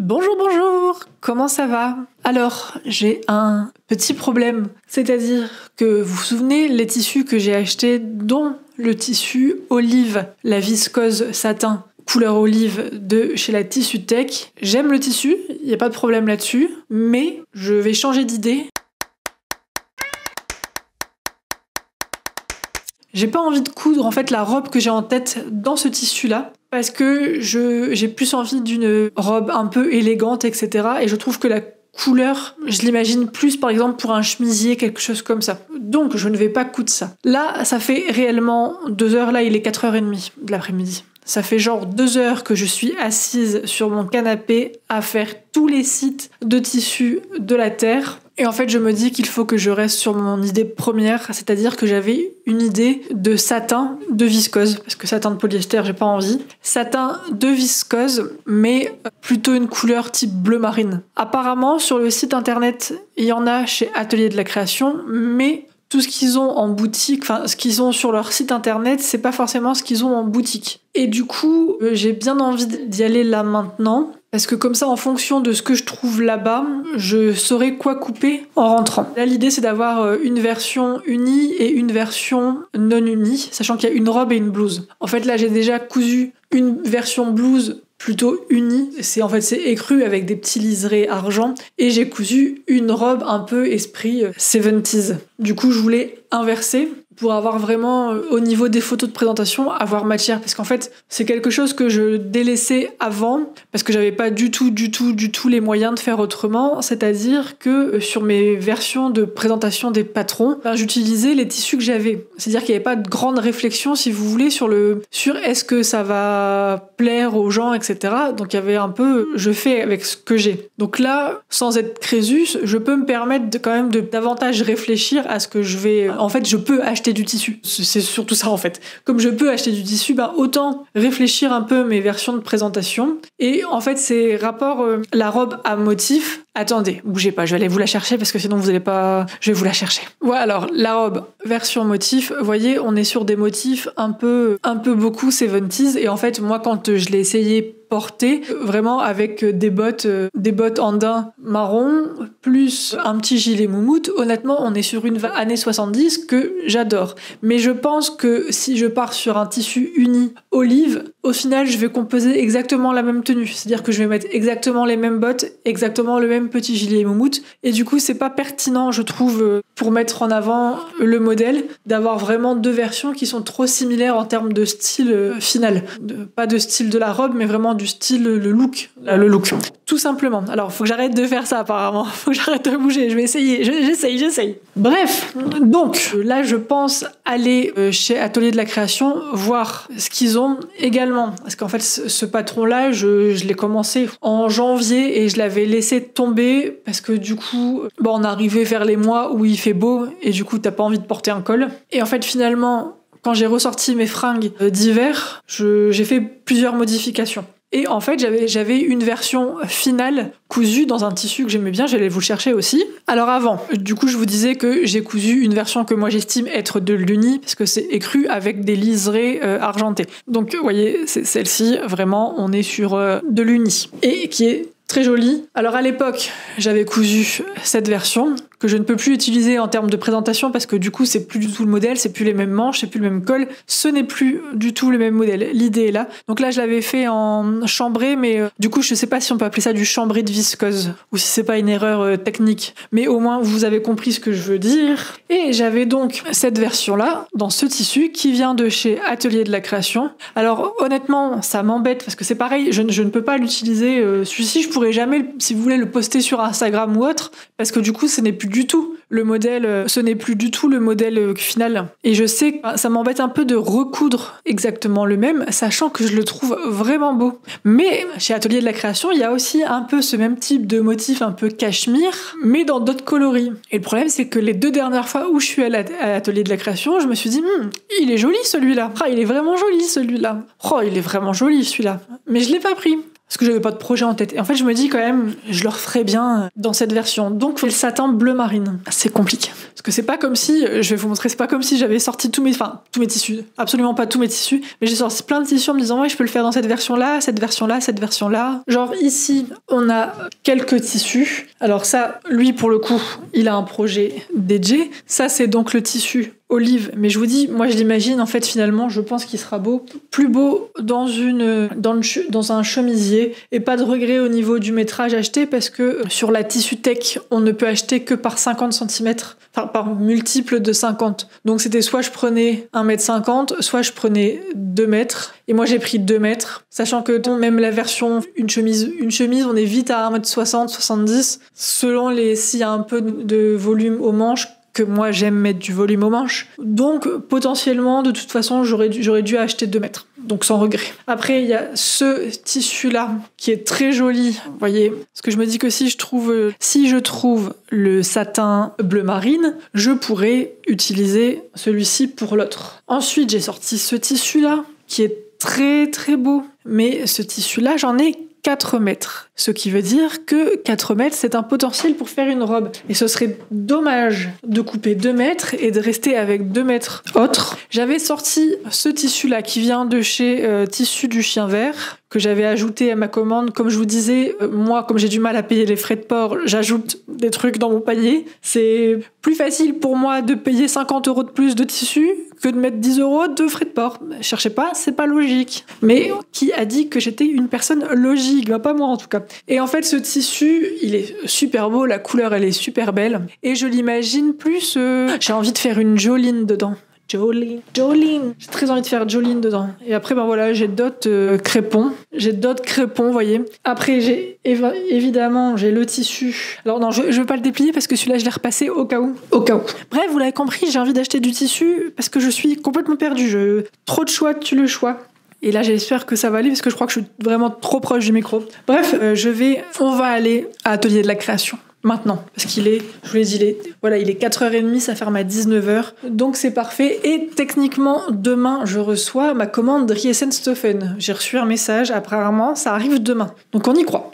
Bonjour, bonjour, comment ça va? Alors, j'ai un petit problème, c'est-à-dire que vous vous souvenez les tissus que j'ai achetés, dont le tissu olive, la viscose satin couleur olive de chez la Tissu Tech. J'aime le tissu, il n'y a pas de problème là-dessus, mais je vais changer d'idée. J'ai pas envie de coudre en fait la robe que j'ai en tête dans ce tissu-là, parce que j'ai plus envie d'une robe un peu élégante, etc. Et je trouve que la couleur, je l'imagine plus par exemple pour un chemisier, quelque chose comme ça. Donc je ne vais pas coudre ça. Là, ça fait réellement 2 heures, là il est 4h30 de l'après-midi. Ça fait genre 2 heures que je suis assise sur mon canapé à faire tous les sites de tissus de la Terre. Et en fait, je me dis qu'il faut que je reste sur mon idée première, c'est-à-dire que j'avais une idée de satin de viscose, parce que satin de polyester, j'ai pas envie. Satin de viscose, mais plutôt une couleur type bleu marine. Apparemment, sur le site internet, il y en a chez Atelier de la Création, mais tout ce qu'ils ont en boutique, enfin ce qu'ils ont sur leur site internet, c'est pas forcément ce qu'ils ont en boutique. Et du coup, j'ai bien envie d'y aller là maintenant, parce que comme ça, en fonction de ce que je trouve là-bas, je saurai quoi couper en rentrant. Là, l'idée, c'est d'avoir une version unie et une version non unie, sachant qu'il y a une robe et une blouse. En fait, là, j'ai déjà cousu une version blouse plutôt unie, c'est écru avec des petits liserés argent, et j'ai cousu une robe un peu esprit 70s. Du coup, je voulais inverser pour avoir vraiment, au niveau des photos de présentation, avoir matière, parce qu'en fait, c'est quelque chose que je délaissais avant, parce que j'avais pas du tout les moyens de faire autrement, c'est-à-dire que sur mes versions de présentation des patrons, j'utilisais les tissus que j'avais. C'est-à-dire qu'il n'y avait pas de grande réflexion, si vous voulez, sur est-ce que ça va plaire aux gens, etc. Donc il y avait un peu, je fais avec ce que j'ai. Donc là, sans être Crésus, je peux me permettre quand même de davantage réfléchir à ce que je vais... En fait, je peux acheter du tissu. C'est surtout ça, en fait. Comme je peux acheter du tissu, autant réfléchir un peu mes versions de présentation. Et en fait, c'est rapport la robe à motif. Attendez, bougez pas, je vais aller vous la chercher parce que sinon vous allez pas... Je vais vous la chercher. Voilà, alors, la robe version motif, vous voyez, on est sur des motifs un peu beaucoup 70s. Et en fait, moi, quand je l'ai essayé porter, vraiment avec des bottes andin marron, plus un petit gilet moumoute, honnêtement, on est sur une année 70 que j'adore. Mais je pense que si je pars sur un tissu uni olive, au final, je vais composer exactement la même tenue. C'est-à-dire que je vais mettre exactement les mêmes bottes, exactement le même petit gilet moumoute. Et du coup, c'est pas pertinent, je trouve, pour mettre en avant le modèle, d'avoir vraiment 2 versions qui sont trop similaires en termes de style final. Pas de style de la robe, mais vraiment du style, le look. Tout simplement. Alors, faut que j'arrête de faire ça, apparemment. Faut que j'arrête de bouger. Je vais essayer. J'essaye. Bref. Donc, là, je pense aller chez Atelier de la Création, voir ce qu'ils ont également. Parce qu'en fait, ce patron-là, je l'ai commencé en janvier et je l'avais laissé tomber parce que du coup, on arrivait vers les mois où il fait beau et du coup, t'as pas envie de porter un col. Et en fait, finalement, quand j'ai ressorti mes fringues d'hiver, j'ai fait plusieurs modifications. Et en fait, j'avais une version finale cousue dans un tissu que j'aimais bien, j'allais vous le chercher aussi. Alors avant, du coup, je vous disais que j'ai cousu une version que moi j'estime être de l'uni, parce que c'est écru avec des liserés argentés. Donc, vous voyez, c'est celle-ci, vraiment, on est sur de l'uni. Et qui est très jolie. Alors à l'époque, j'avais cousu cette version que je ne peux plus utiliser en termes de présentation parce que du coup, c'est plus du tout le modèle, c'est plus les mêmes manches, c'est plus le même col, ce n'est plus du tout le même modèle. L'idée est là. Donc là, je l'avais fait en chambré, mais du coup, je sais pas si on peut appeler ça du chambré de viscose ou si c'est pas une erreur technique. Mais au moins, vous avez compris ce que je veux dire. Et j'avais donc cette version-là dans ce tissu qui vient de chez Atelier de la Création. Alors honnêtement, ça m'embête parce que c'est pareil, je ne peux pas l'utiliser. Celui-ci, je pourrais jamais, si vous voulez, le poster sur Instagram ou autre, parce que du coup, ce n'est plus du tout le modèle final. Et je sais que ça m'embête un peu de recoudre exactement le même, sachant que je le trouve vraiment beau. Mais chez Atelier de la Création, il y a aussi un peu ce même type de motif un peu cachemire, mais dans d'autres coloris. Et le problème, c'est que les 2 dernières fois où je suis à l'Atelier de la Création, je me suis dit, il est joli celui-là. Il est vraiment joli celui-là. Il est vraiment joli celui-là. Mais je l'ai pas pris. parce que j'avais pas de projet en tête. Et en fait, je me dis quand même, je le referais bien dans cette version. Donc, le satin bleu marine. C'est compliqué. Parce que c'est pas comme si, je vais vous montrer, c'est pas comme si j'avais sorti tous mes tissus. Absolument pas tous mes tissus. Mais j'ai sorti plein de tissus en me disant, ouais, je peux le faire dans cette version-là, cette version-là, cette version-là. Genre, ici, on a quelques tissus. Alors ça, lui, pour le coup, il a un projet dédié. Ça, c'est donc le tissu olive, mais je vous dis, moi je l'imagine en fait finalement, je pense qu'il sera plus beau dans un chemisier, et pas de regret au niveau du métrage acheté, parce que sur la Tissu Tech, on ne peut acheter que par 50 cm, enfin par multiple de 50. Donc c'était soit je prenais 1,50 m, soit je prenais 2 mètres, et moi j'ai pris 2 mètres, sachant que même la version une chemise, on est vite à 1,60 m, 70, selon s'il y a un peu de volume aux manches, que moi j'aime mettre du volume aux manches. Donc potentiellement, de toute façon, j'aurais dû acheter 2 mètres. Donc sans regret. Après, il y a ce tissu-là qui est très joli. Vous voyez, parce que je me dis que si je trouve le satin bleu marine, je pourrais utiliser celui-ci pour l'autre. Ensuite, j'ai sorti ce tissu-là qui est très très beau. Mais ce tissu-là, j'en ai 4 mètres. Ce qui veut dire que 4 mètres, c'est un potentiel pour faire une robe. Et ce serait dommage de couper 2 mètres et de rester avec 2 mètres autres. J'avais sorti ce tissu-là qui vient de chez Tissu du Chien Vert, que j'avais ajouté à ma commande. Comme je vous disais, moi, comme j'ai du mal à payer les frais de port, j'ajoute des trucs dans mon panier. C'est plus facile pour moi de payer 50 € de plus de tissu que de mettre 10 € de frais de port. Cherchez pas, c'est pas logique. Mais qui a dit que j'étais une personne logique? Bah, pas moi en tout cas. Et en fait, ce tissu, il est super beau, la couleur, elle est super belle. Et je l'imagine plus... J'ai envie de faire une Jolene dedans. Jolene. J'ai très envie de faire Jolene dedans. Et après, ben voilà, j'ai d'autres crépons. Vous voyez. Après, évidemment, j'ai le tissu. Alors non, je veux pas le déplier parce que celui-là, je l'ai repassé au cas où. Bref, vous l'avez compris, j'ai envie d'acheter du tissu parce que je suis complètement perdue. Trop de choix, tue le choix. Et là, j'espère que ça va aller parce que je crois que je suis vraiment trop proche du micro. Bref, on va aller à Atelier de la Création. Maintenant, parce qu'il est, je vous l'ai dit, il est 4h30, ça ferme à 19h, donc c'est parfait. Et techniquement, demain, je reçois ma commande Riesenstoffen. J'ai reçu un message, apparemment, ça arrive demain. Donc on y croit.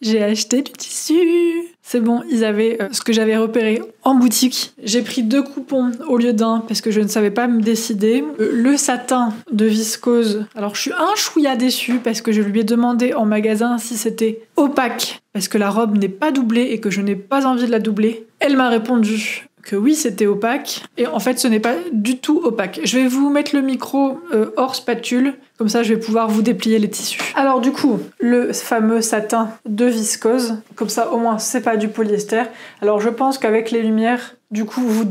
J'ai acheté du tissu. C'est bon, ils avaient ce que j'avais repéré en boutique. J'ai pris 2 coupons au lieu d'un parce que je ne savais pas me décider. Le satin de viscose. Alors je suis un chouïa déçue parce que je lui ai demandé en magasin si c'était opaque parce que la robe n'est pas doublée et que je n'ai pas envie de la doubler. Elle m'a répondu que oui, c'était opaque. Et en fait, ce n'est pas du tout opaque. Je vais vous mettre le micro hors spatule. Comme ça, je vais pouvoir vous déplier les tissus. Alors du coup, le fameux satin de viscose. Comme ça, au moins, c'est pas du polyester. Alors je pense qu'avec les lumières, du coup, vous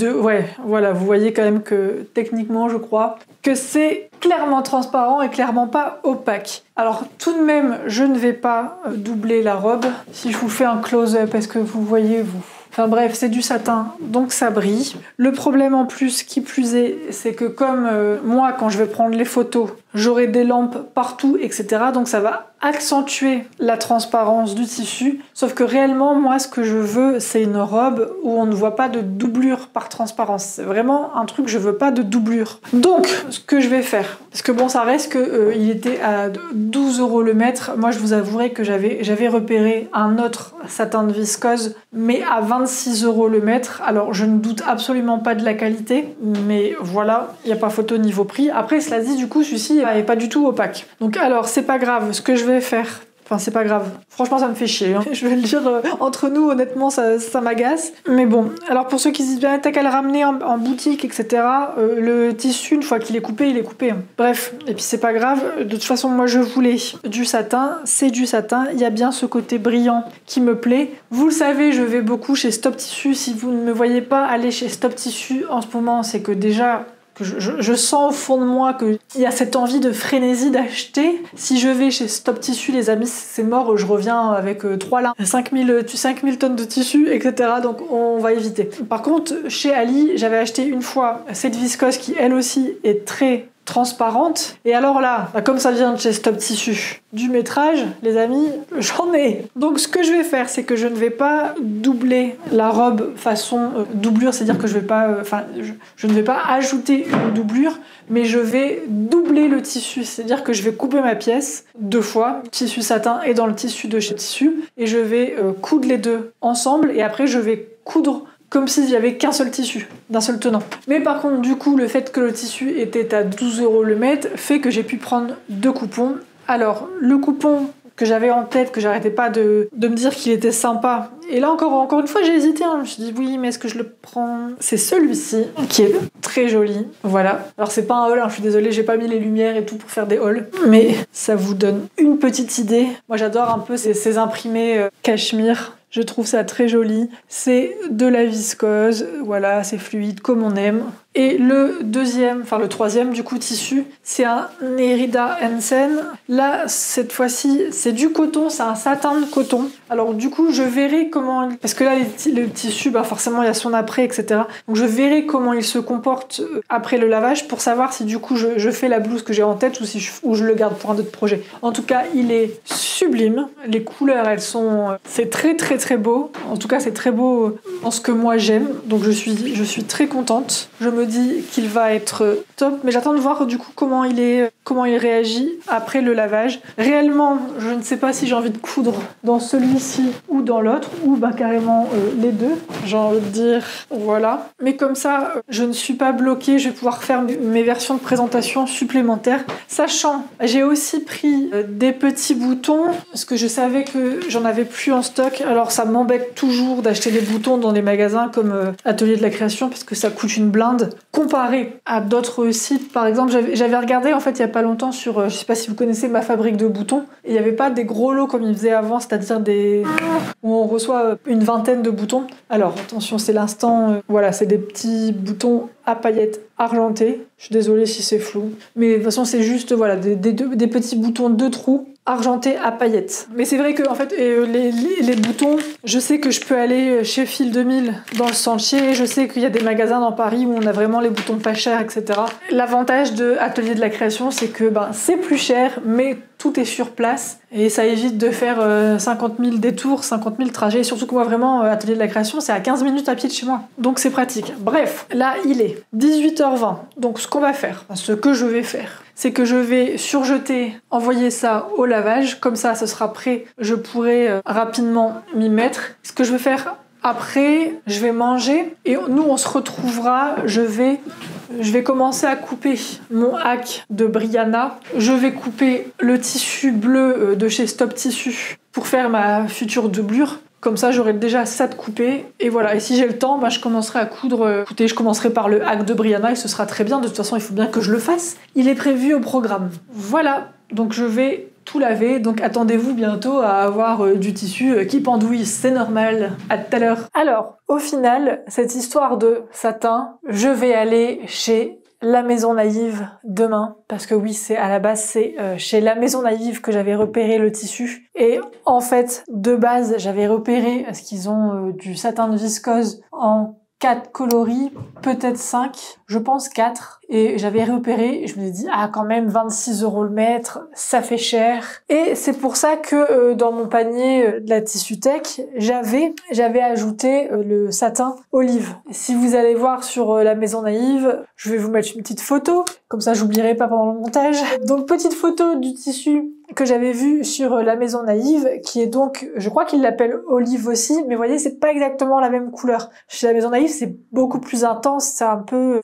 voyez quand même que techniquement, je crois que c'est clairement transparent et clairement pas opaque. Alors tout de même, je ne vais pas doubler la robe. Si je vous fais un close-up, est-ce que vous voyez, vous? Enfin bref, c'est du satin, donc ça brille. Le problème en plus, qui plus est, c'est que comme moi, quand je vais prendre les photos, j'aurai des lampes partout, etc. Donc ça va accentuer la transparence du tissu. Sauf que réellement, moi, ce que je veux, c'est une robe où on ne voit pas de doublure par transparence. C'est vraiment un truc, je veux pas de doublure. Donc, ce que je vais faire, parce que bon, ça reste que il était à 12 € le mètre. Moi, je vous avouerai que j'avais repéré un autre satin de viscose, mais à 26 € le mètre. Alors, je ne doute absolument pas de la qualité, mais voilà, il n'y a pas photo niveau prix. Après, cela dit, du coup, celui-ci n'est pas du tout opaque. Donc, alors, c'est pas grave. Ce que je vais faire... Enfin, c'est pas grave. Franchement, ça me fait chier. Hein. Je vais le dire entre nous, honnêtement, ça m'agace. Mais bon, alors pour ceux qui se disent bien, t'as qu'à le ramener en boutique, etc. Le tissu, une fois qu'il est coupé, il est coupé. Hein. Bref, et puis c'est pas grave. De toute façon, moi, je voulais du satin. C'est du satin. Il y a bien ce côté brillant qui me plaît. Vous le savez, je vais beaucoup chez Stop Tissu. Si vous ne me voyez pas aller chez Stop Tissu en ce moment, c'est que déjà... que je sens au fond de moi qu'il y a cette envie de frénésie d'acheter. Si je vais chez Stop Tissu, les amis, c'est mort, je reviens avec 3 lins, 5000 tonnes de tissu, etc. Donc on va éviter. Par contre, chez Ali, j'avais acheté une fois cette viscose qui, elle aussi, est très transparente. Et alors là, comme ça vient de chez Stop Tissu, du métrage, les amis, j'en ai. Donc ce que je vais faire, c'est que je ne vais pas doubler la robe façon doublure, c'est-à-dire que je ne vais pas ajouter une doublure, mais je vais doubler le tissu, c'est-à-dire que je vais couper ma pièce 2 fois, tissu satin et dans le tissu de chez Tissu, et je vais coudre les deux ensemble, et après je vais coudre comme s'il y avait qu'un seul tissu, d'un seul tenant. Mais par contre, du coup, le fait que le tissu était à 12 € le mètre fait que j'ai pu prendre 2 coupons. Alors, le coupon que j'avais en tête, que j'arrêtais pas de me dire qu'il était sympa, et là encore une fois, j'ai hésité, hein. Je me suis dit, oui, mais est-ce que je le prends? C'est celui-ci, qui est très joli, voilà. Alors, c'est pas un haul, hein, je suis désolée, j'ai pas mis les lumières et tout pour faire des hauls, mais ça vous donne une petite idée. Moi, j'adore un peu ces imprimés cachemire. Je trouve ça très joli. C'est de la viscose, voilà, c'est fluide comme on aime. Et le troisième du coup tissu, c'est un Nerida Hansen. Là, cette fois-ci, c'est du coton, c'est un satin de coton. Alors du coup, je verrai comment... Parce que là, le tissu, forcément, il y a son après, etc. Donc je verrai comment il se comporte après le lavage pour savoir si du coup, je fais la blouse que j'ai en tête ou je le garde pour un autre projet. En tout cas, il est sublime. Les couleurs, elles sont... C'est très, très, très beau. En tout cas, c'est très beau en ce que moi, j'aime. Donc je suis très contente. Je me dis qu'il va être top, mais j'attends de voir du coup comment il réagit après le lavage. Réellement, je ne sais pas si j'ai envie de coudre dans celui-ci ou dans l'autre, ou carrément les deux, j'ai envie de dire, voilà. Mais comme ça, je ne suis pas bloquée, je vais pouvoir faire mes versions de présentation supplémentaires. Sachant, j'ai aussi pris des petits boutons, parce que je savais que j'en avais plus en stock. Alors ça m'embête toujours d'acheter des boutons dans les magasins comme Atelier de la Création, parce que ça coûte une blinde. Comparé à d'autres sites, par exemple, j'avais regardé en fait il y a pas longtemps sur, je sais pas si vous connaissez Ma Fabrique de Boutons, et il y avait pas des gros lots comme ils faisaient avant, c'est-à-dire où on reçoit une vingtaine de boutons. Alors attention, c'est l'instant, voilà, c'est des petits boutons à paillettes argentées. Je suis désolée si c'est flou, mais de toute façon c'est juste voilà des petits boutons 2 trous argentés à paillettes. Mais c'est vrai que en fait les boutons, je sais que je peux aller chez Fil 2000 dans le Sentier, je sais qu'il y a des magasins dans Paris où on a vraiment les boutons pas chers, etc. L'avantage de Atelier de la Création, c'est que c'est plus cher, mais tout est sur place et ça évite de faire 50 000 détours, 50 000 trajets. Surtout que moi vraiment, Atelier de la Création, c'est à 15 minutes à pied de chez moi. Donc c'est pratique. Bref, là il est 18h20. Donc ce que je vais faire, c'est que je vais surjeter, envoyer ça au lavage. Comme ça, ce sera prêt. Je pourrai rapidement m'y mettre. Ce que je vais faire après, je vais manger et nous on se retrouvera. Je vais commencer à couper mon hack de Brianna. Je vais couper le tissu bleu de chez Stop Tissu pour faire ma future doublure. Comme ça, j'aurai déjà ça de couper. Et voilà. Et si j'ai le temps, je commencerai à coudre. Écoutez, je commencerai par le hack de Brianna et ce sera très bien. De toute façon, il faut bien que je le fasse. Il est prévu au programme. Voilà. Donc je vais tout laver. Donc attendez-vous bientôt à avoir du tissu qui pendouille. C'est normal. À tout à l'heure. Alors, au final, cette histoire de satin, je vais aller chez La Maison Naïve demain, parce que oui, c'est à la base, c'est chez La Maison Naïve que j'avais repéré le tissu. Et en fait, de base, j'avais repéré, parce qu'ils ont du satin de viscose en 4 coloris, peut-être 5, je pense 4. Et j'avais repéré, je me suis dit, quand même, 26 € le mètre, ça fait cher. Et c'est pour ça que dans mon panier de la Tissutech, j'avais ajouté le satin olive. Si vous allez voir sur La Maison Naïve, je vais vous mettre une petite photo, comme ça j'oublierai pas pendant le montage. Donc petite photo du tissu que j'avais vu sur La Maison Naïve, qui est donc, je crois qu'ils l'appellent olive aussi, mais vous voyez, c'est pas exactement la même couleur. Chez La Maison Naïve, c'est beaucoup plus intense,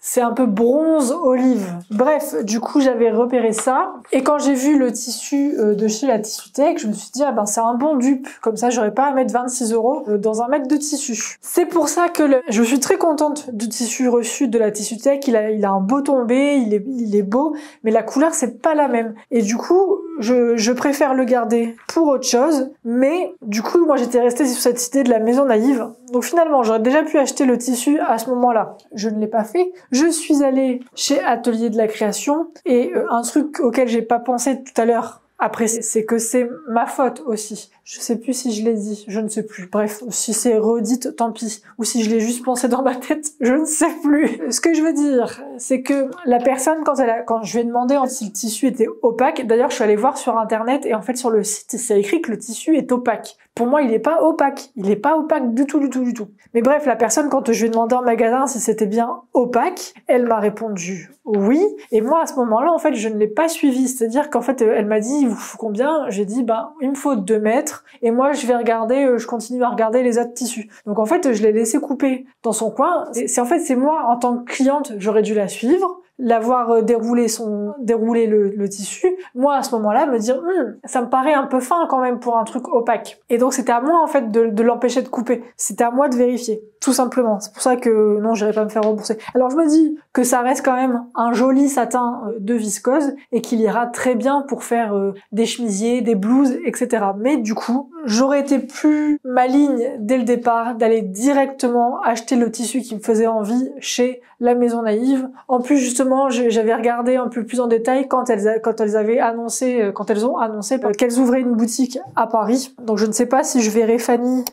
c'est un peu bronze olive. Bref, du coup, j'avais repéré ça. Et quand j'ai vu le tissu de chez la Tissutech, je me suis dit, c'est un bon dupe. Comme ça, j'aurais pas à mettre 26 € dans un mètre de tissu. C'est pour ça que je suis très contente du tissu reçu de la Tissutech. Il a un beau tombé, il est beau, mais la couleur, c'est pas la même. Et du coup, je préfère le garder pour autre chose, mais du coup, moi j'étais restée sur cette idée de la maison naïve. Donc finalement, j'aurais déjà pu acheter le tissu à ce moment-là. Je ne l'ai pas fait. Je suis allée chez Atelier de la Création et un truc auquel j'ai pas pensé tout à l'heure, après, c'est que c'est ma faute aussi. Je sais plus si je l'ai dit, je ne sais plus. Bref, si c'est redite, tant pis. Ou si je l'ai juste pensé dans ma tête, je ne sais plus. Ce que je veux dire, c'est que la personne, quand je lui ai demandé si le tissu était opaque, d'ailleurs, je suis allée voir sur Internet et en fait, sur le site, c'est écrit que le tissu est opaque. Pour moi, il est pas opaque. Il est pas opaque du tout. Mais bref, la personne, quand je lui ai demandé en magasin si c'était bien opaque, elle m'a répondu oui. Et moi, à ce moment-là, en fait, je ne l'ai pas suivi. C'est-à-dire qu'en fait, elle m'a dit, il vous faut combien? J'ai dit, il me faut 2 mètres. Et moi, je continue à regarder les autres tissus. Donc, en fait, je l'ai laissé couper dans son coin. C'est moi, en tant que cliente, j'aurais dû la suivre, l'avoir déroulé le tissu. Moi, à ce moment-là, me dire, ça me paraît un peu fin quand même pour un truc opaque. Et donc, c'était à moi, en fait, de l'empêcher de couper. C'était à moi de vérifier. Tout simplement. C'est pour ça que non, j'irai pas me faire rembourser. Alors, je me dis que ça reste quand même un joli satin de viscose et qu'il ira très bien pour faire des chemisiers, des blouses, etc. Mais du coup, j'aurais été plus maligne dès le départ d'aller directement acheter le tissu qui me faisait envie chez la Maison Naïve. En plus, justement, j'avais regardé un peu plus en détail quand elles ont annoncé qu'elles ouvraient une boutique à Paris. Donc, je ne sais pas si je verrai Fanny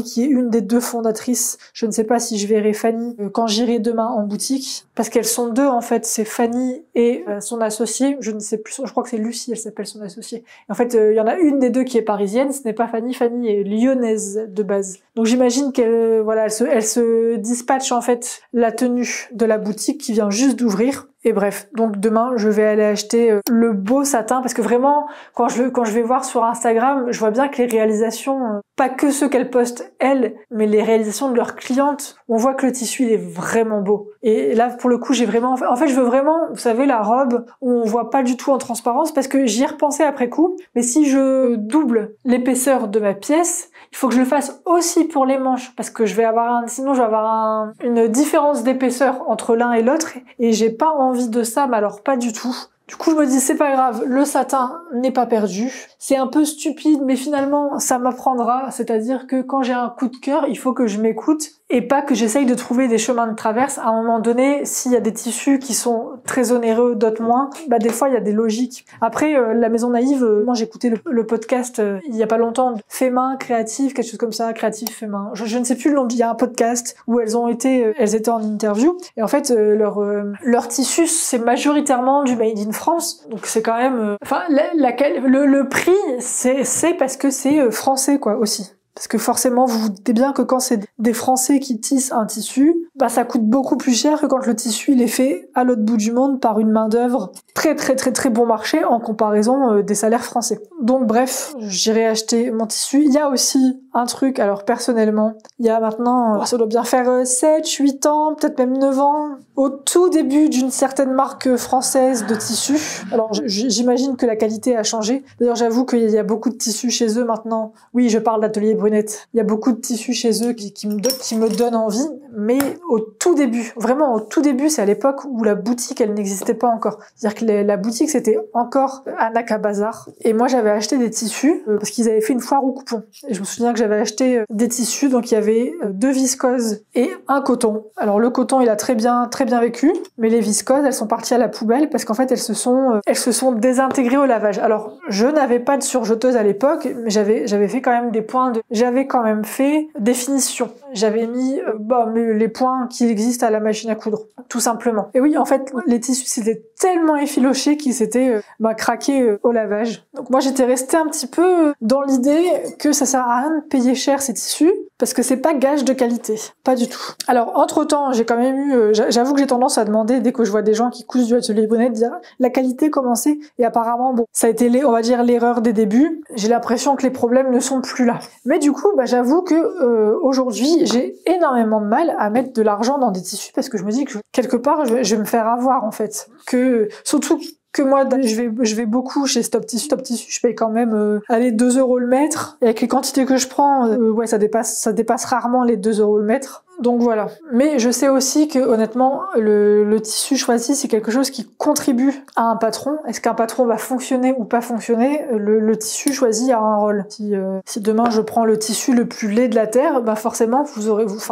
qui est une des 2 fondatrices. Je ne sais pas si je verrai Fanny quand j'irai demain en boutique, parce qu'elles sont 2 en fait. C'est Fanny et son associée. Je ne sais plus. Je crois que c'est Lucie. Elle s'appelle son associée. Et en fait, il y en a une des 2 qui est parisienne. Ce n'est pas Fanny. Fanny est lyonnaise de base. Donc, j'imagine qu'elle se dispatche en fait la tenue de la boutique qui vient juste d'ouvrir. Et bref, donc demain, je vais aller acheter le beau satin, parce que vraiment, quand je vais voir sur Instagram, je vois bien que les réalisations, pas que ceux qu'elles postent elles, mais les réalisations de leurs clientes, on voit que le tissu, il est vraiment beau. Et là, pour le coup, je veux vraiment, vous savez, la robe où on voit pas du tout en transparence, parce que j'y ai repensé après coup, mais si je double l'épaisseur de ma pièce, il faut que je le fasse aussi pour les manches, parce que sinon je vais avoir une différence d'épaisseur entre l'un et l'autre, et j'ai pas envie de ça, mais alors pas du tout. Du coup, je me dis, c'est pas grave, le satin n'est pas perdu. C'est un peu stupide, mais finalement, ça m'apprendra. C'est-à-dire que quand j'ai un coup de cœur, il faut que je m'écoute et pas que j'essaye de trouver des chemins de traverse. À un moment donné, s'il y a des tissus qui sont très onéreux, d'autres moins, des fois, il y a des logiques. Après, la Maison Naïve, moi, j'ai écouté le podcast il y a pas longtemps, Fait main, créatif, quelque chose comme ça, créatif, fait main. Je ne sais plus le nom, il y a un podcast où elles étaient en interview. Et en fait, leur tissu, c'est majoritairement du made in France. Donc, c'est quand même, le prix, c'est parce que c'est français, quoi, aussi. Parce que forcément, vous vous doutez bien que quand c'est des Français qui tissent un tissu, ça coûte beaucoup plus cher que quand le tissu il est fait à l'autre bout du monde par une main-d'œuvre très très très très bon marché en comparaison des salaires français. Donc bref, j'irai acheter mon tissu. Il y a aussi un truc, alors personnellement, il y a maintenant, ça doit bien faire 7, 8 ans, peut-être même 9 ans, au tout début d'une certaine marque française de tissu. Alors j'imagine que la qualité a changé. D'ailleurs, j'avoue qu'il y a beaucoup de tissus chez eux maintenant. Oui, je parle d'Atelier Brunette. Il y a beaucoup de tissus chez eux qui me donnent envie, mais au tout début, vraiment au tout début, c'est à l'époque où la boutique, elle n'existait pas encore. C'est-à-dire que la boutique, c'était encore Anaka Bazar. Et moi, j'avais acheté des tissus parce qu'ils avaient fait une foire au coupon. Et je me souviens que j'avais acheté des tissus, donc il y avait 2 viscoses et un coton. Alors le coton, il a très bien vécu, mais les viscoses, elles sont parties à la poubelle parce qu'en fait, elles se sont désintégrées au lavage. Alors, je n'avais pas de surjeteuse à l'époque, mais j'avais fait quand même j'avais quand même fait des finitions. J'avais mis les points qui existent à la machine à coudre, tout simplement. Et oui, en fait, les tissus c'était tellement effiloché qu'ils s'étaient craqués au lavage. Donc moi, j'étais restée un petit peu dans l'idée que ça sert à rien de payer cher ces tissus parce que c'est pas gage de qualité, pas du tout. Alors entre-temps, j'ai quand même eu, j'avoue que j'ai tendance à demander dès que je vois des gens qui cousent du Atelier Brunette, de dire la qualité comment c'est, et apparemment ça a été on va dire l'erreur des débuts. J'ai l'impression que les problèmes ne sont plus là. Mais du coup, j'avoue que aujourd'hui, j'ai énormément de mal à mettre de l'argent dans des tissus parce que je me dis que quelque part, je vais me faire avoir en fait. Que surtout que moi, je vais beaucoup chez Stop Tissu. Stop Tissu, je paye quand même 2 € le mètre. Et avec les quantités que je prends, ça dépasse rarement les 2 € le mètre. Donc voilà. Mais je sais aussi que honnêtement, le tissu choisi, c'est quelque chose qui contribue à un patron. Est-ce qu'un patron va fonctionner ou pas fonctionner? Le tissu choisi a un rôle. Si demain je prends le tissu le plus laid de la terre, bah forcément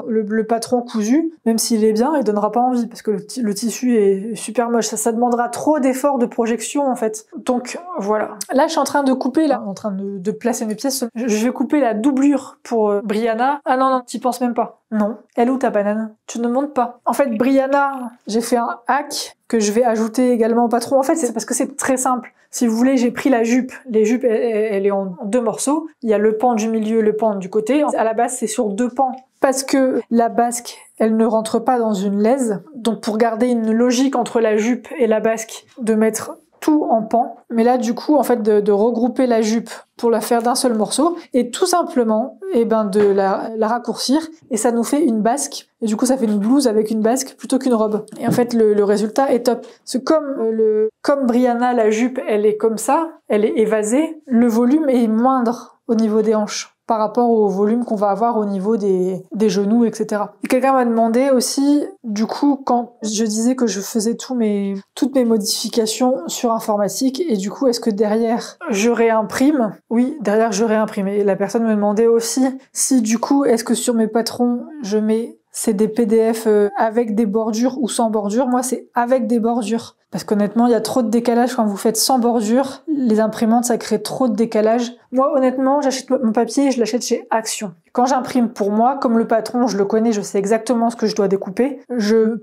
le patron cousu, même s'il est bien, il donnera pas envie parce que le tissu est super moche. Ça demandera trop d'efforts de projection en fait. Donc voilà. Là, je suis en train de couper, en train de placer mes pièces. Je vais couper la doublure pour Brianna. Ah non, t'y penses même pas. Non. Elle où ta banane? Tu ne montes pas. En fait, Brianna, j'ai fait un hack que je vais ajouter également au patron. En fait, c'est parce que c'est très simple. Si vous voulez, j'ai pris la jupe. Les jupes, elle est en 2 morceaux. Il y a le pan du milieu, le pan du côté. À la base, c'est sur 2 pans. Parce que la basque, elle ne rentre pas dans une laise. Donc, pour garder une logique entre la jupe et la basque, de mettre tout en pan, mais là du coup en fait de regrouper la jupe pour la faire d'un seul morceau et tout simplement de la raccourcir et ça nous fait une basque et du coup ça fait une blouse avec une basque plutôt qu'une robe et en fait le résultat est top. C'est comme Brianna, la jupe elle est comme ça, elle est évasée, le volume est moindre au niveau des hanches par rapport au volume qu'on va avoir au niveau des genoux, etc. Quelqu'un m'a demandé aussi, du coup, quand je disais que je faisais toutes mes modifications sur informatique, et du coup, est-ce que derrière, je réimprime? Oui, derrière, je réimprime. Et la personne me demandait aussi si, du coup, est-ce que sur mes patrons, je mets c'est des PDF avec des bordures ou sans bordure. Moi, c'est avec des bordures. Parce qu'honnêtement, il y a trop de décalage quand vous faites sans bordure. Les imprimantes, ça crée trop de décalage. Moi, honnêtement, j'achète mon papier, je l'achète chez Action. Quand j'imprime pour moi, comme le patron, je le connais, je sais exactement ce que je dois découper.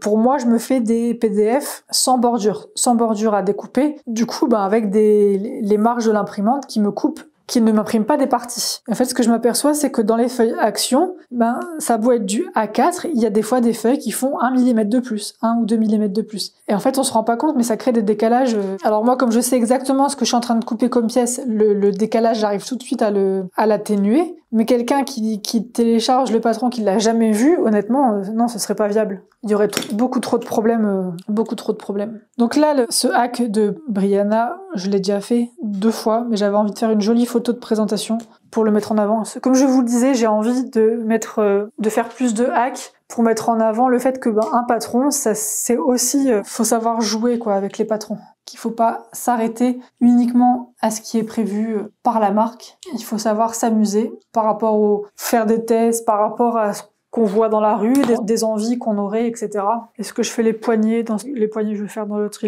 Pour moi, je me fais des PDF sans bordure à découper. Du coup, avec les marges de l'imprimante qui ne m'imprime pas des parties. En fait, ce que je m'aperçois, c'est que dans les feuilles Action, ça a beau être du A4, il y a des fois des feuilles qui font 1 mm de plus, 1 ou 2 mm de plus. Et en fait, on se rend pas compte, mais ça crée des décalages. Alors moi, comme je sais exactement ce que je suis en train de couper comme pièce, le décalage, j'arrive tout de suite à l'atténuer. Mais quelqu'un qui télécharge le patron qui l'a jamais vu, honnêtement, non, ce serait pas viable. Il y aurait beaucoup trop de problèmes. Donc là, ce hack de Brianna, je l'ai déjà fait 2 fois, mais j'avais envie de faire une jolie photo de présentation pour le mettre en avant. Comme je vous le disais, j'ai envie de faire plus de hacks pour mettre en avant le fait que un patron, ça c'est aussi faut savoir jouer avec les patrons. Qu'il faut pas s'arrêter uniquement à ce qui est prévu par la marque. Il faut savoir s'amuser par rapport faire des tests, par rapport à ce qu'on voit dans la rue, des envies qu'on aurait, etc. Est-ce que je fais les poignets? Je vais faire dans l'autre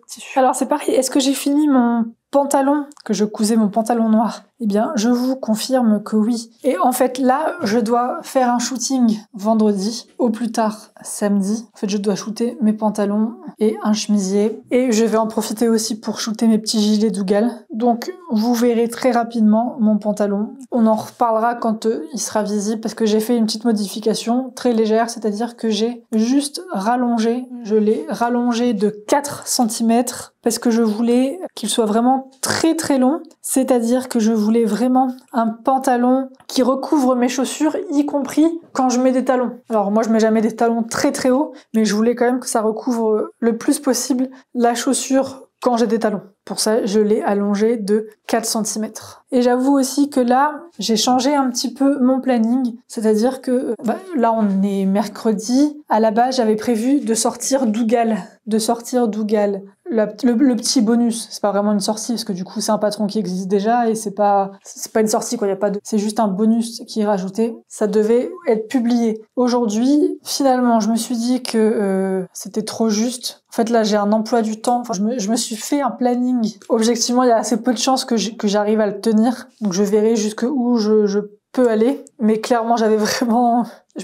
tissu. Alors c'est pareil, est-ce que j'ai fini mon pantalon, que je cousais mon pantalon noir? Eh bien, je vous confirme que oui. Et en fait, là, je dois faire un shooting vendredi, au plus tard samedi. En fait, je dois shooter mes pantalons et un chemisier. Et je vais en profiter aussi pour shooter mes petits gilets Dougal. Donc, vous verrez très rapidement mon pantalon. On en reparlera quand il sera visible, parce que j'ai fait une petite modification très légère, c'est-à-dire que j'ai juste rallongé. Je l'ai rallongé de 4 cm parce que je voulais qu'il soit vraiment très très long. C'est-à-dire que je voulais vraiment un pantalon qui recouvre mes chaussures, y compris quand je mets des talons. Alors moi je mets jamais des talons très très hauts, mais je voulais quand même que ça recouvre le plus possible la chaussure quand j'ai des talons. Pour ça, je l'ai allongé de 4 cm. Et j'avoue aussi que là, j'ai changé un petit peu mon planning. C'est-à-dire que là, on est mercredi. À la base, j'avais prévu de sortir Dougal. Le petit bonus. C'est pas vraiment une sortie, parce que du coup, c'est un patron qui existe déjà et c'est pas une sortie, quoi. C'est juste un bonus qui est rajouté. Ça devait être publié aujourd'hui. Finalement, je me suis dit que c'était trop juste. En fait, là, j'ai un emploi du temps. Enfin, je me suis fait un planning. Objectivement, il y a assez peu de chances que j'arrive à le tenir. Donc, je verrai jusqu'où je peux aller. Mais clairement, je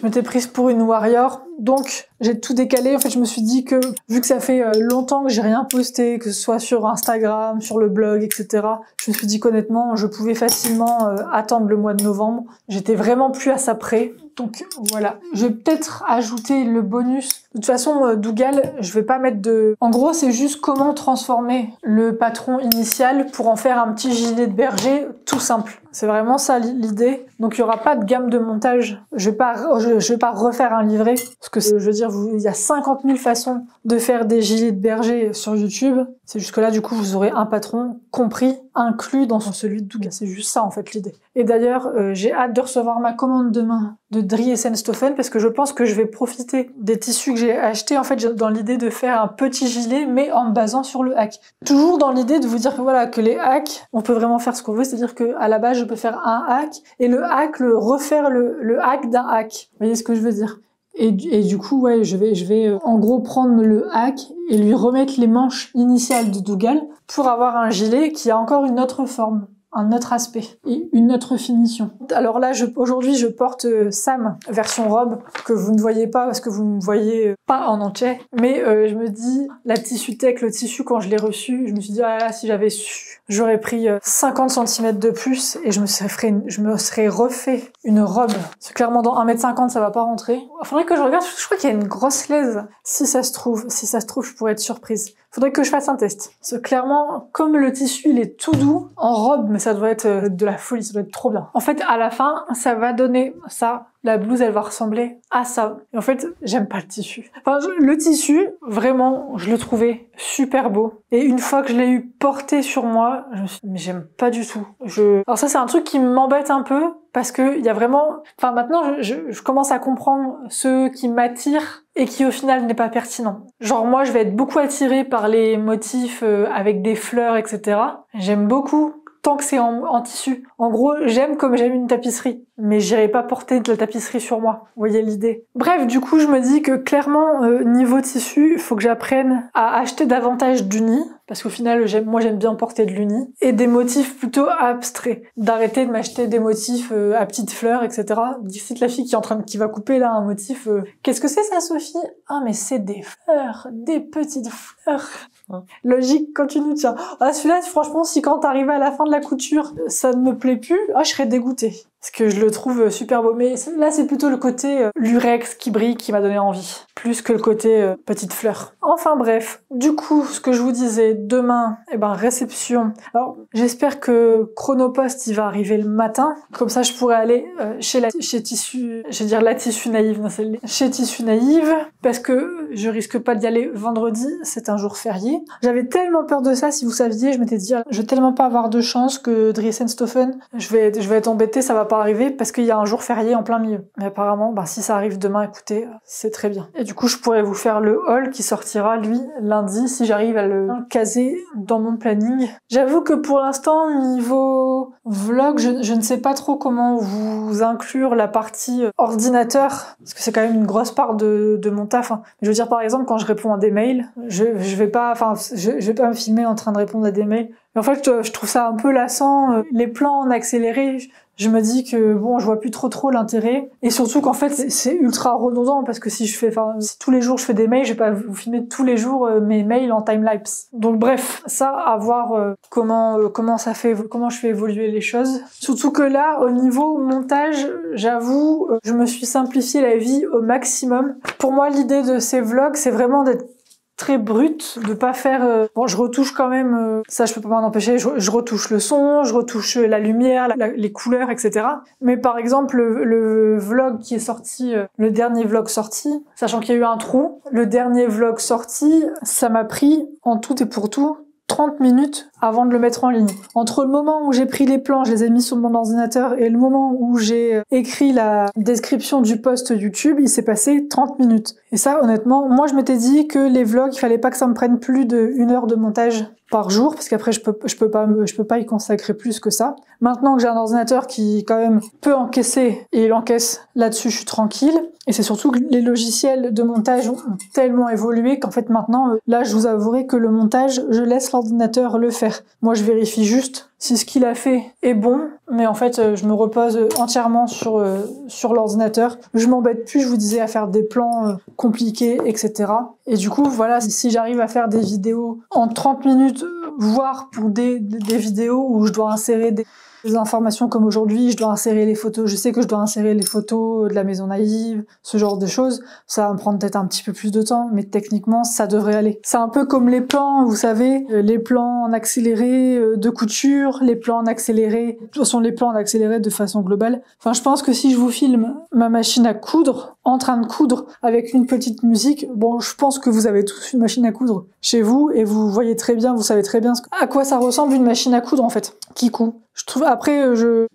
m'étais prise pour une warrior. Donc, j'ai tout décalé. En fait, je me suis dit que, vu que ça fait longtemps que j'ai rien posté, que ce soit sur Instagram, sur le blog, etc., je me suis dit qu'honnêtement, je pouvais facilement attendre le mois de novembre. J'étais vraiment plus à ça près. Donc, voilà. Je vais peut-être ajouter le bonus. De toute façon, Dougal, je vais pas mettre de... En gros, c'est juste comment transformer le patron initial pour en faire un petit gilet de berger tout simple. C'est vraiment ça l'idée. Donc, il y aura pas de gamme de montage. Je vais pas refaire un livret. Parce que, je veux dire, il y a 50 000 façons de faire des gilets de berger sur YouTube. C'est juste que là, du coup, vous aurez un patron compris, inclus dans celui de Douga. C'est juste ça, en fait, l'idée. Et d'ailleurs, j'ai hâte de recevoir ma commande demain de Dries & Stoffen parce que je pense que je vais profiter des tissus que j'ai achetés, en fait, dans l'idée de faire un petit gilet, mais en me basant sur le hack. Toujours dans l'idée de vous dire que voilà, que les hacks, on peut vraiment faire ce qu'on veut, c'est-à-dire que à la base, je peux faire un hack et le hack, refaire le hack d'un hack. Vous voyez ce que je veux dire? Et du coup, ouais, je vais en gros prendre le hack et lui remettre les manches initiales de Dougal pour avoir un gilet qui a encore une autre forme, un autre aspect et une autre finition. Alors là, aujourd'hui, je porte Sam version robe que vous ne voyez pas parce que vous ne voyez pas en entier. Mais je me dis, la tissu tech, le tissu quand je l'ai reçu, je me suis dit ah là, si j'avais su, j'aurais pris 50 cm de plus et je me serais refait une robe. C'est clairement dans 1,50 m, ça va pas rentrer. Faudrait que je regarde, je crois qu'il y a une grosse laise. Si ça se trouve, je pourrais être surprise. Faudrait que je fasse un test. Parce que clairement, comme le tissu, il est tout doux, en robe, mais ça doit être de la folie, ça doit être trop bien. En fait, à la fin, ça va donner ça. La blouse, elle va ressembler à ça. Et en fait, j'aime pas le tissu. Enfin, le tissu, vraiment, je le trouvais super beau. Et une fois que je l'ai eu porté sur moi, je me suis dit, mais j'aime pas du tout. Alors ça, c'est un truc qui m'embête un peu, parce que il y a vraiment... Enfin, maintenant, je commence à comprendre ce qui m'attire et qui, au final, n'est pas pertinent. Genre, moi, je vais être beaucoup attirée par les motifs avec des fleurs, etc. J'aime beaucoup tant que c'est en tissu. En gros, j'aime comme j'aime une tapisserie, mais j'irai pas porter de la tapisserie sur moi. Vous voyez l'idée? Bref, du coup, je me dis que clairement, niveau tissu, il faut que j'apprenne à acheter davantage d'unis, parce qu'au final, moi j'aime bien porter de l'uni, et des motifs plutôt abstraits. D'arrêter de m'acheter des motifs à petites fleurs, etc. Dixit, la fille qui va couper là un motif. Qu'est-ce que c'est ça, Sophie? Ah, mais c'est des fleurs, des petites fleurs. Logique, continue, tiens. Ah, celui-là, franchement, si quand t'arrives à la fin de la couture, ça ne me plaît plus, je serais dégoûtée. Parce que je le trouve super beau. Mais là, c'est plutôt le côté lurex qui brille qui m'a donné envie. Plus que le côté petite fleur. Enfin bref. Du coup, ce que je vous disais, demain, réception. Alors, j'espère que Chronopost, il va arriver le matin. Comme ça, je pourrais aller chez Tissu... Je vais dire la Tissu Naïve. Non, c'est chez Tissu Naïve. Parce que je risque pas d'y aller vendredi. C'est un jour férié. J'avais tellement peur de ça, si vous saviez. Je m'étais dit, je vais tellement pas avoir de chance que Dries & Stoffen, je vais être embêtée, ça va pas arriver parce qu'il y a un jour férié en plein milieu. Mais apparemment, si ça arrive demain, écoutez, c'est très bien. Et du coup, je pourrais vous faire le haul qui sortira, lui, lundi, si j'arrive à le caser dans mon planning. J'avoue que pour l'instant, niveau vlog, je ne sais pas trop comment vous inclure la partie ordinateur, parce que c'est quand même une grosse part de mon taf. Hein. Je veux dire, par exemple, quand je réponds à des mails, je vais pas me filmer en train de répondre à des mails. Mais en fait, je trouve ça un peu lassant. Les plans en accéléré, je me dis que bon, je vois plus trop l'intérêt. Et surtout qu'en fait, c'est ultra redondant parce que si tous les jours je fais des mails, je vais pas vous filmer tous les jours mes mails en timelapse. Donc bref, ça à voir comment je fais évoluer les choses. Surtout que là, au niveau montage, j'avoue, je me suis simplifié la vie au maximum. Pour moi, l'idée de ces vlogs, c'est vraiment d'être très brut, de pas faire... je retouche quand même, ça je peux pas m'en empêcher, je retouche le son, je retouche la lumière, les couleurs, etc. Mais par exemple, le vlog qui est sorti, le dernier vlog sorti, sachant qu'il y a eu un trou, le dernier vlog sorti, ça m'a pris, en tout et pour tout, 30 minutes avant de le mettre en ligne. Entre le moment où j'ai pris les plans, je les ai mis sur mon ordinateur, et le moment où j'ai écrit la description du post YouTube, il s'est passé 30 minutes. Et ça, honnêtement, moi je m'étais dit que les vlogs, il fallait pas que ça me prenne plus d'1 heure de montage par jour, parce qu'après je peux pas y consacrer plus que ça. Maintenant que j'ai un ordinateur qui quand même peut encaisser, et il encaisse là-dessus, je suis tranquille. Et c'est surtout que les logiciels de montage ont tellement évolué qu'en fait maintenant, là je vous avouerai que le montage, je laisse l'ordinateur le faire. Moi je vérifie juste si ce qu'il a fait est bon, mais en fait je me repose entièrement sur l'ordinateur. Je m'embête plus, je vous disais, à faire des plans compliqués, etc. Et du coup voilà, si j'arrive à faire des vidéos en 30 minutes, voire pour des vidéos où je dois insérer des informations comme aujourd'hui, je dois insérer les photos, je sais que je dois insérer les photos de la maison naïve, ce genre de choses, ça va me prendre peut-être un petit peu plus de temps, mais techniquement, ça devrait aller. C'est un peu comme les plans, vous savez, les plans en accéléré de couture, les plans en accéléré, ce sont les plans en accéléré de façon globale. Enfin, je pense que si je vous filme ma machine à coudre, en train de coudre avec une petite musique. Bon, je pense que vous avez tous une machine à coudre chez vous et vous voyez très bien, vous savez très bien à quoi ça ressemble une machine à coudre en fait, qui coud. Je trouve après je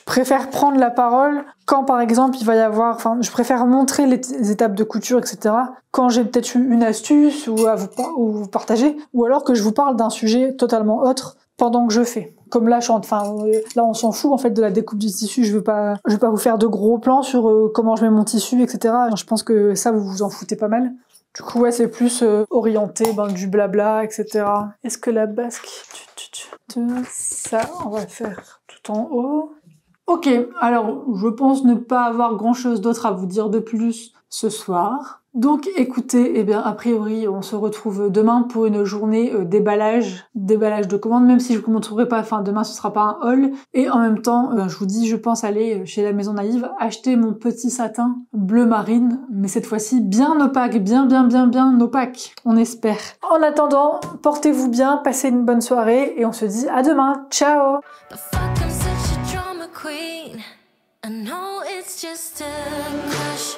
préfère prendre la parole quand par exemple il va y avoir, enfin je préfère montrer les étapes de couture etc. quand j'ai peut-être eu une astuce ou à vous partager, ou alors que je vous parle d'un sujet totalement autre pendant que je fais. Comme là, là on s'en fout en fait de la découpe du tissu. Je veux pas vous faire de gros plans sur comment je mets mon tissu, etc. Je pense que ça vous vous en foutez pas mal. Du coup ouais, c'est plus orienté du blabla, etc. Est-ce que la basque, ça on va faire tout en haut. Ok, alors je pense ne pas avoir grand chose d'autre à vous dire de plus ce soir. Donc écoutez, eh bien a priori on se retrouve demain pour une journée déballage de commandes, même si je vous montrerai pas, demain ce sera pas un haul. Et en même temps, je vous dis, je pense aller chez la Maison Naïve acheter mon petit satin bleu marine, mais cette fois-ci bien opaque, bien opaque, on espère. En attendant, portez-vous bien, passez une bonne soirée et on se dit à demain, ciao! I know it's just a crush.